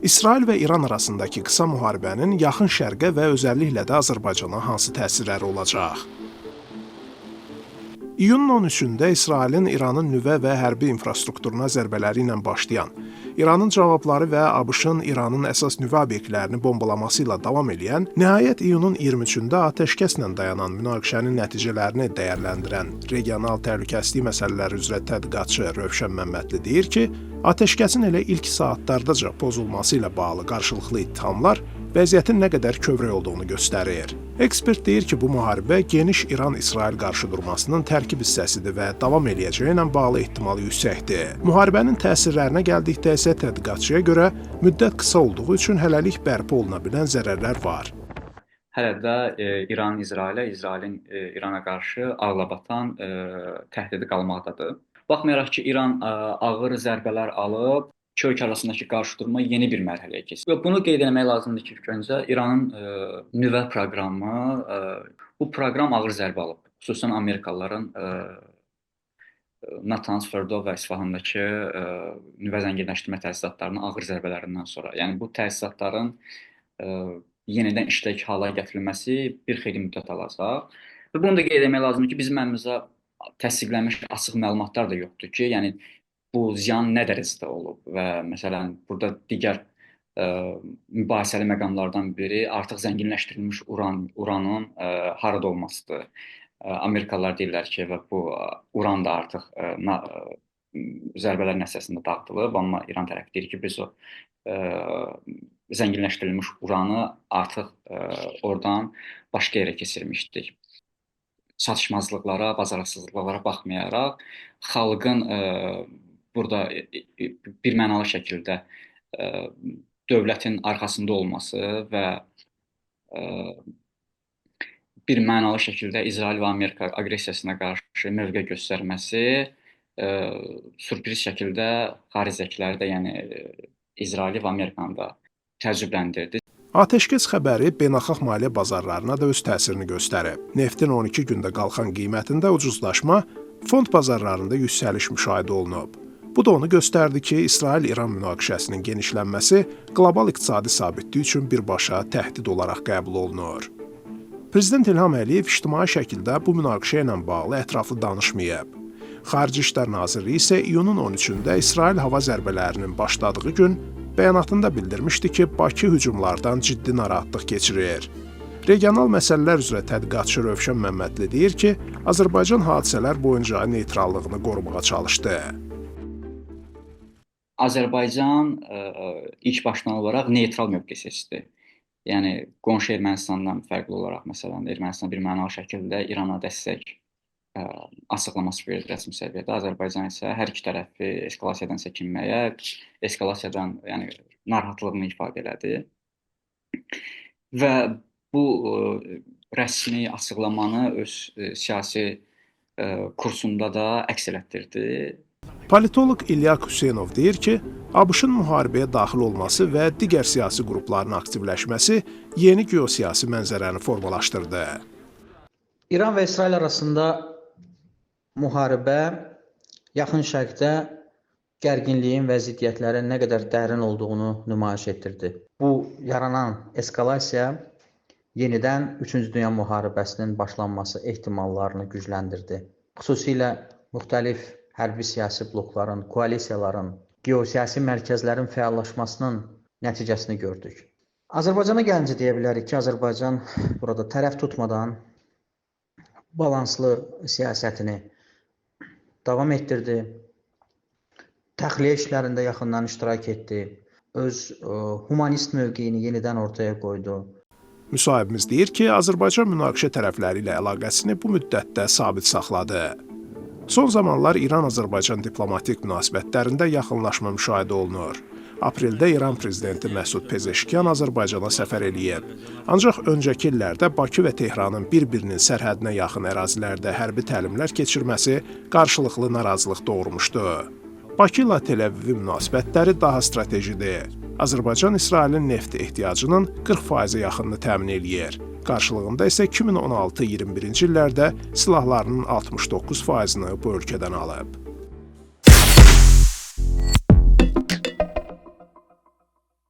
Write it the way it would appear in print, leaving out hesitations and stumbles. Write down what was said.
İsrail və İran arasındakı qısa müharibənin yaxın şərqə və özəlliklə də Azərbaycana hansı təsirləri olacaq? İyunun 13-də İsrailin İranın nüvə və hərbi infrastrukturuna zərbələri ilə başlayan, İranın cavabları və ABŞ-ın İranın əsas nüvə obyektlərini bombalaması ilə davam edən, nəhayət iyunun 23-də atəşkəslə dayanan münaqişənin nəticələrini dəyərləndirən regional təhlükəsizlik məsələləri üzrə tədqiqatçı Rövşən Məmmədli deyir ki, atəşkəsin elə ilk saatlardaca pozulması ilə bağlı qarşılıqlı ittihamlar vəziyyətin nə qədər kövrək olduğunu göstərir. Ekspert deyir ki, bu müharibə geniş İran-İsrail qarşıdurmasının tərkib hissəsidir və davam eləyəcəyi ilə bağlı ehtimalı yüksəkdir. Müharibənin təsirlərinə gəldikdə isə tədqiqatçıya görə müddət qısa olduğu üçün hələlik bərpa oluna bilən zərərlər var. Hələ də İran İsrailə, İsrailin İrana qarşı ağlabatan təhdidi qalmaqdadır. Baxmayaraq ki, İran ağır zərbələr alıb, iki ölkə arasındakı qarşıdurma yeni bir mərhələyə keçir. Bunu qeyd etmək lazımdır ki, öncə İranın nüvə proqramı, bu proqram ağır zərbə alıb. Xüsusən Amerikalıların Natanz, Fordo və İsfahandakı nüvə zənginləşdirmə təsisatlarının ağır zərbələrindən sonra. Yəni bu təsisatların yenidən işlək hala gətirilməsi bir xeyli müddət alacaq. Və bunu da qeyd etmək lazımdır ki, bizim əlimizdə təsdiqlənmiş açıq məlumatlar da yoxdur ki, yəni bu ziyan nə dərəcədə olub və məsələn burada digər mübahisəli məqamlardan biri artıq zənginləşdirilmiş uranın harada olmasıdır. Amerikalılar deyirlər ki, və bu uran da artıq zərbələr nəticəsində dağıdılıb, amma İran tərəfi deyir ki, biz o zənginləşdirilmiş uranı artıq oradan başqa yerə keçirmişdik. Çatışmazlıqlara, bacarıqsızlıqlara baxmayaraq, xalqın burada bir mənalı şəkildə dövlətin arxasında olması və bir mənalı şəkildə İsrail və Amerika aqressiyasına qarşı mövqe göstərməsi sürpriz şəkildə xaricdəkiləri də, yəni İsraili və Amerikanı da təəccübləndirdi. Atəşkəs xəbəri beynəlxalq maliyyə bazarlarına da öz təsirini göstərib. Neftin 12 gündə qalxan qiymətində ucuzlaşma, fond bazarlarında yüksəliş müşahidə olunub. Bu da onu göstərdi ki, İsrail-İran münaqişəsinin genişlənməsi qlobal iqtisadi sabitlik üçün birbaşa təhdid olaraq qəbul olunur. Prezident İlham Əliyev ictimai şəkildə bu münaqişə ilə bağlı ətraflı danışmayıb. Xarici İşlər Nazirliyi isə iyunun 13-də İsrail hava zərbələrinin başladığı gün bəyanatında bildirmişdi ki, Bakı hücumlardan ciddi narahatlıq keçirir. Regional məsələlər üzrə tədqiqatçı Rövşən Məmmədli deyir ki, Azərbaycan hadisələr boyunca neytrallığını qorumağa çalışdı. Azərbaycan ilk başdan olaraq neytral mövqe seçdi. Yəni qonşu Ermənistandan fərqli olaraq, məsələn, Ermənistan bir mənalı şəkildə İrana dəstək açıqlaması verdi rəsmi səviyyədə. Azərbaycan isə hər iki tərəfi eskalasiyadan çəkinməyə, eskalasiyadan, yəni narahatlığını ifadə elədi. Və bu rəsmi açıqlamanı öz siyasi kursunda da əks elətdirdi. Politoloq İlyak Hüseynov deyir ki, ABŞ-ın müharibəyə daxil olması və digər siyasi qrupların aktivləşməsi yeni geosiyasi mənzərəni formalaşdırdı. İran və İsrail arasında müharibə yaxın şərqdə gərginliyin və ziddiyyətlərin nə qədər dərin olduğunu nümayiş etdirdi. Bu yaranan eskalasiya yenidən 3-cü Dünya müharibəsinin başlanması ehtimallarını gücləndirdi. Xüsusilə müxtəlif hərbi siyasi blokların, koalisiyaların, geosiyasi mərkəzlərin fəallaşmasının nəticəsini gördük. Azərbaycana gəlincə deyə bilərik ki, Azərbaycan burada tərəf tutmadan balanslı siyasətini davam etdirdi. Təxliyə işlərində yaxından iştirak etdi. Öz humanist mövqeyini yenidən ortaya qoydu. Müsahibimiz deyir ki, Azərbaycan münaqişə tərəfləri ilə əlaqəsini bu müddətdə sabit saxladı. Son zamanlar İran-Azərbaycan diplomatik münasibətlərində yaxınlaşma müşahidə olunur. Apreldə İran prezidenti Məsud Pezeşkiyan Azərbaycana səfər eləyib. Ancaq öncəki illərdə Bakı və Tehranın bir-birinin sərhədinə yaxın ərazilərdə hərbi təlimlər keçirməsi qarşılıqlı narazılıq doğurmuşdu. Bakı ilə Tel-Əvivin münasibətləri daha stratejidir. Azərbaycan İsrailin neft ehtiyacının 40%-ə yaxınını təmin eləyir. Qarşılığında isə 2016-21-ci illərdə silahlarının 69%-ni bu ölkədən alıb.